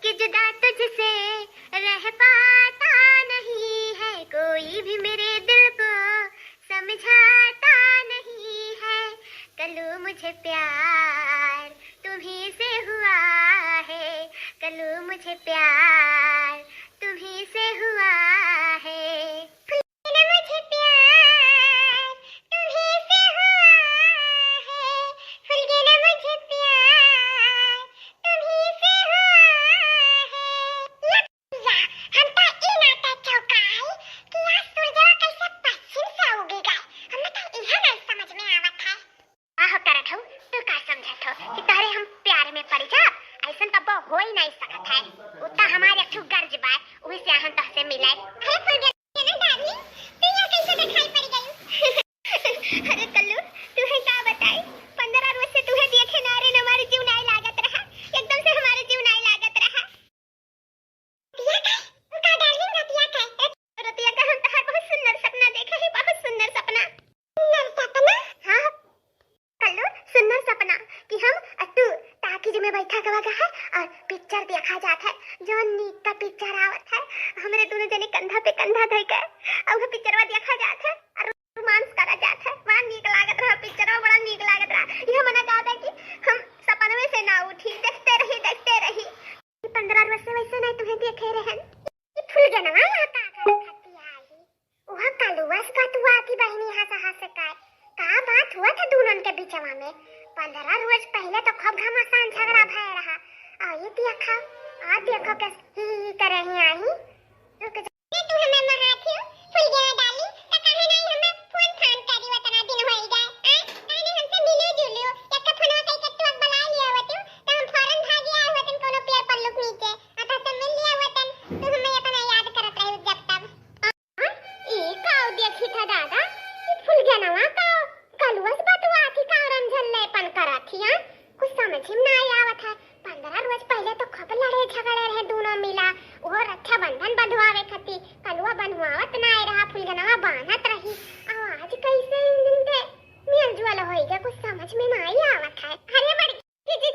कि जुदा तुझसे रह पाता नहीं है, कोई भी मेरे दिल को समझाता नहीं है। कलू मुझे प्यार तुम्ही से हुआ है, कलू मुझे प्यार तुम्ही से हुआ है। मुझे प्यार तुम्ही से हुआ है, फुलगेना मुझे प्यार तुम्ही से हुआ है। हम ता ई नाता चौकाई कि आज सूरजवा कैसे पश्चिम से उगी गए, हमने तो इहा नहीं समझ में आवत है। आहो करत हूँ, तू का समझत हो कि तारे हम प्यार में पड़ जा, ऐसन कबो हो ही नहीं सकत है। उतना हमारे अक्षु गर्ज बाय उही से हम तहसे मिले। हे फुलगेना डार्लिंग, तू यहाँ कैसे दिखाई पड़ गई? अरे कल्लू, तू है क्या बताई, 15 रोज से तुहे देखे ना रे, हमारे जीव नहीं लागत रहा, एकदम से हमारे जीव नहीं लागत रहा। रतिया का डार्लिंग, रतिया का हम तहार बहुत सुंदर सपना देखे ही, बहुत सुंदर सपना। सुंदर सपना? हाँ कल्लू, सुंदर सपना कि हम अतु ताकि में बैठा गवा है और पिक्चर देखा जाता है, जो नीक का पिक्चर आवत है, हमरे दोनों जने कंधा पे कंधा धइ के और वो पिक्चरवा देखा जाता है और रोमांस करा जाता है। बड़ा नीक लागत रहा पिक्चरवा, बड़ा नीक लागत रहा। यह मना कहा था कि हम सपनवे से ना उठी, देखते रही 15 वर्ष से वैसे नहीं तुम्हें देखे रहन। ये फूल जनवा यहाँ का खाती आई, वह कलुवस बतुआ की बहनी हंस का बात हुआ था दोनों के बीचवा में। 15 रोज पहले तो खूब घमासान झगड़ा भय रहा, और ये देखो कैसे ही करे ही आई। रुक जा, तू हमें महाथी फूल गया डाली त कहे नहीं हमें फोन फान करी वतना दिन होई गए। कहानी हमसे मिलो जुलियो एक फोनवा कई के तू बुला लिया वतु त हम फौरन भाग गया वतन कोनो पेड़ पर लुक नीचे अथा त मिल लिया वतन, तू हमें अपना याद करत रही जब तब। ई काऊ देखी था दादा, ई फूल गया नवा काऊ कलुवस बतवा थी का रंझन लेपन करथी। कुछ समझ में नहीं आवत है। 15 रोज पहले तो खूब लड़े झगड़े रहे दोनों मिला, वो रक्षाबंधन बंधवावे खती कलुआ बनवावत नहीं रहा, फुलगनवा बांधत रही, और आज कैसे इन दिन पे मेल जुल होई गया, कुछ समझ में नहीं आवत है। अरे बड़ी जी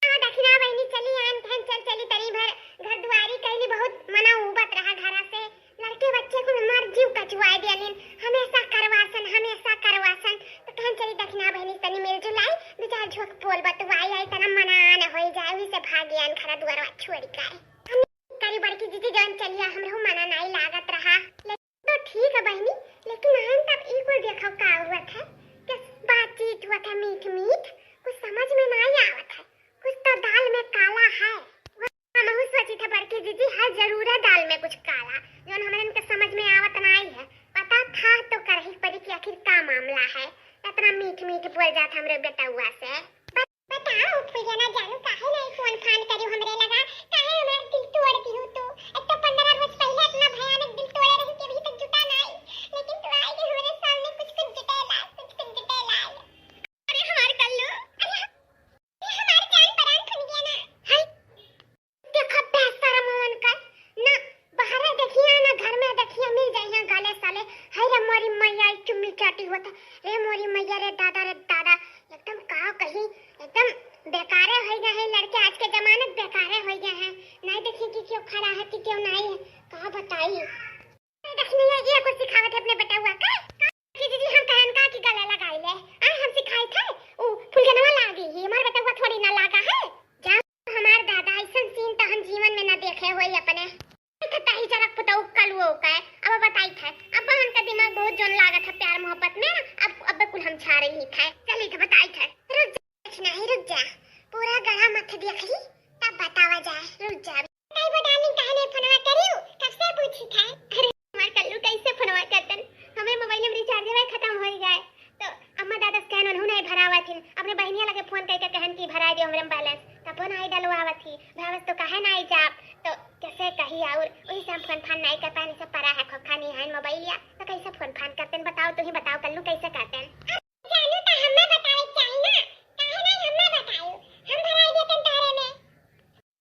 यहाँ दक्षिणा बहनी चली आन धन चली तरी भर घर दुआरी कैली, बहुत मना उबत रहा घरा से, लड़के बच्चे को मार जीव कचुआई दियलिन, हमेशा करवासन तो कहन चली दक्षिणा बहनी तनी मेल जुलाई दो चार झोक बोल बतवाई आई तना मना न होई जाए, उही से भागियान खरा दुआरवा छोड़ के हम करी बड़की जीजी जान चलिया, हमरो मना नहीं लागत रहा। तो ठीक है बहनी, लेकिन हम तब एक बार देखो का हुआ था, किस बातचीत हुआ था मीठ कुछ समझ में नहीं आवत है, कुछ तो दाल में काला है। हम सोची था बड़की जीजी है जरूर है दाल में कुछ काला, जो हमारे इनके समझ में आवत नहीं है। पता था तो करही पड़ी कि आखिर का मामला है, इतना मीठ बोल जाता हमरे बेटउआ से। बताओ फुलगना जानू काहे नहीं फोन फान करियो हमरे लगा, काहे हमार दिल तोड़ दियो तू। एक तो 15 रोज पहले इतना भयानक दिल तोड़े रही कि अभी तक जुटा नहीं, लेकिन तू आई कि हमारे सामने कुछ जुटेला। अरे हमार कल्लू, ये हमार जान परान खुल गया ना। हाय देखो बेसारा मोहन का ना, बाहर देखिए ना घर में देखिए मिल जाइए गाले साले। हाय रे मोरी मैया चुम्मी चाटी होता, रे मोरी मैया रे दादा एकदम कहा कहीं एकदम बेकारे हो गए हैं लड़के, आज के जमाने बेकारे हो गए हैं, नहीं देखिए कि क्यों खड़ा है कि क्यों नहीं है, कहा बताइए। देखिए ये कुछ सिखावत है अपने बेटउआ का कि दीदी हम कहन का कि गले लगाई ले, हम सिखाई थे ओ फुलगनवा लागी ही, हमार बेटउआ थोड़ी ना लागा है। जा हमार दादा ऐसन सीन तो हम जीवन में ना देखे होई अपने ताही जरक पुतौ कलुओ का। अब बताई था अब बहन का दिमाग बहुत जोन लागत है प्यार मोहब्बत में, अब कुल हम छा रही था। चली तो बताई था, रुक जा पूरा गला मत देख ली तब बतावा जाए, रुक जा। बताई बतानी कहने फोनवा करियो कब से पूछी था। अरे हमार कल्लू कैसे फोनवा करतन, हमें मोबाइल में रिचार्ज है खत्म हो गए तो अम्मा दादा स्कैन उन्हों नहीं भरावा थी, अपने बहनिया लगे फोन करके कहन की भरा दियो हमरे बैलेंस, तब नहीं डलवावा थी भावस तो कहे नहीं जाप तो कैसे कही और वही से हम फोन फान नहीं कर पाने से परा है खोखा नहीं है मोबाइल या तो कैसे फोन फान करते हैं, बताओ तू ही बताओ कल्लू कैसे करते हैं। जानू तो हमें बतावे चाहिए ना, काहे नहीं हमें बतायो, हम भराई देतन तारे में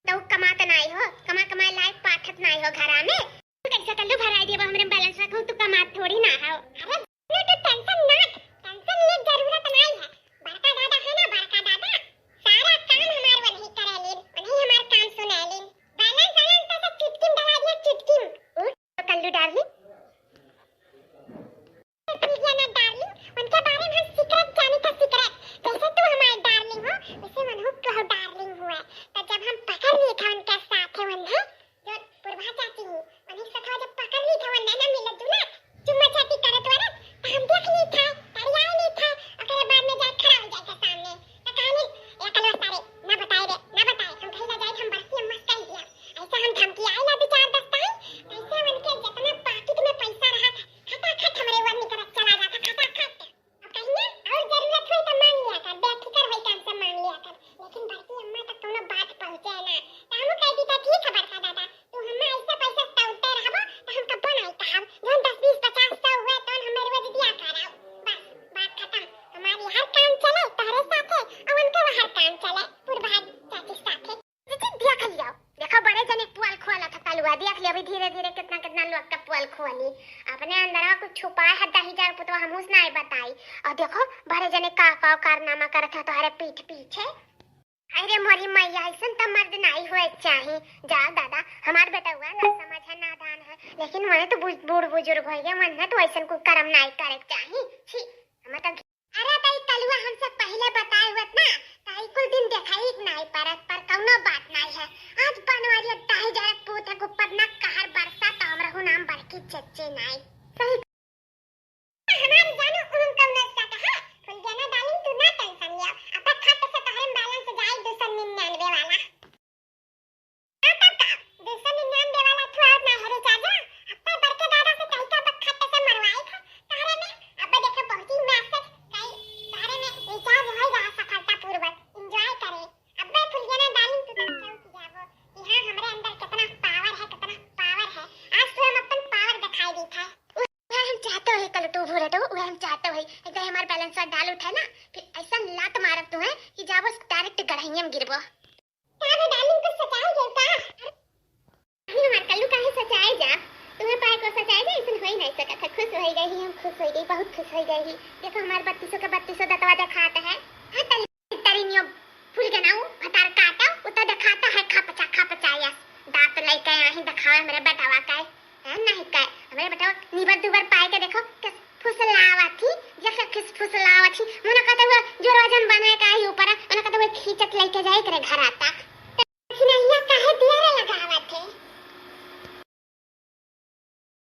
तो कमात नहीं हो, कमाए लायक पाठत नहीं हो घरा में, तू कैसे कल्लू भराई देबो हमरे बैलेंस रखो, तू कमात थोड़ी ना हो। अरे तो टेंशन ले जरूरत नहीं है, बड़का दादा है ना, बड़का दादा सारा काम हमार वही करेले, वही धीरे धीरे कितना कितना लोग का पोल खोली अपने अंदर कुछ छुपाए है दही जार पुतवा हमूस नहीं बताई। और देखो बड़े जने का कारनामा करत है तुम्हारे पीठ पीछे। अरे मोरी मैया ऐसा तो मर्द नहीं हुए चाहिए। जा दादा हमार बेटा हुआ ना समझ है नादान है, लेकिन मैंने तो बूढ़ बुजुर्ग हो गए मन तो ऐसा कोई कर्म नहीं करे चाहिए। छी हम तो अरे ताई कलुआ हमसे पहले बताए हुए ना ताई कुल दिन देखाई नहीं परत पर कौनो बात नहीं है। आज बनवारी दाही जरक पूत है ऊपर ना कहर बरसा तो हम रहू नाम बड़की चच्चे नहीं सही हमारी जानो उन कौनो सा कहा फुल जाना डालिंग तू ना टेंशन लिया अब खाते से तहरे बैलेंस जाए 299 वाला आता का 299 वाला थोड़ा ना हरे चाचा अब बड़के दादा से कहीं का खाते से मरवाए था तहरे में अब देखो बहुत ही मैसेज रिचार्ज हो रहा सफलतापूर्वक एंजॉय करें। अब मैं फुलियाना डालिंग तू तक चल की जावो कि हां हमारे अंदर कितना पावर है आज तो हम अपन पावर दिखाई दी था। वह हम चाहते हो कल तू भूरे तो वह हम चाहते हो एकदम हमारे बैलेंस पर डाल उठा ना फिर ऐसा लात मारब तू है कि जावो डायरेक्ट गढ़ैया में गिरबो। तारे डालिंग को सचाई देता नहीं हमार कल्लू काहे सचाई जा तुम्हें पाए को सचाई जा ऐसा हो ही नहीं सकता। खुश हो गई हम खुश हो गई बहुत खुश हो गई। देखो हमारे 3200 के 3200 दतवा दिखाता है हां तरीनियो फूल के नाऊ भतार काटा उता दिखाता है खा पचा या दांत लेके यहीं दिखावे मेरे बेटावा का है नहीं का हमारे बेटावा निबर दुबर पाए के देखो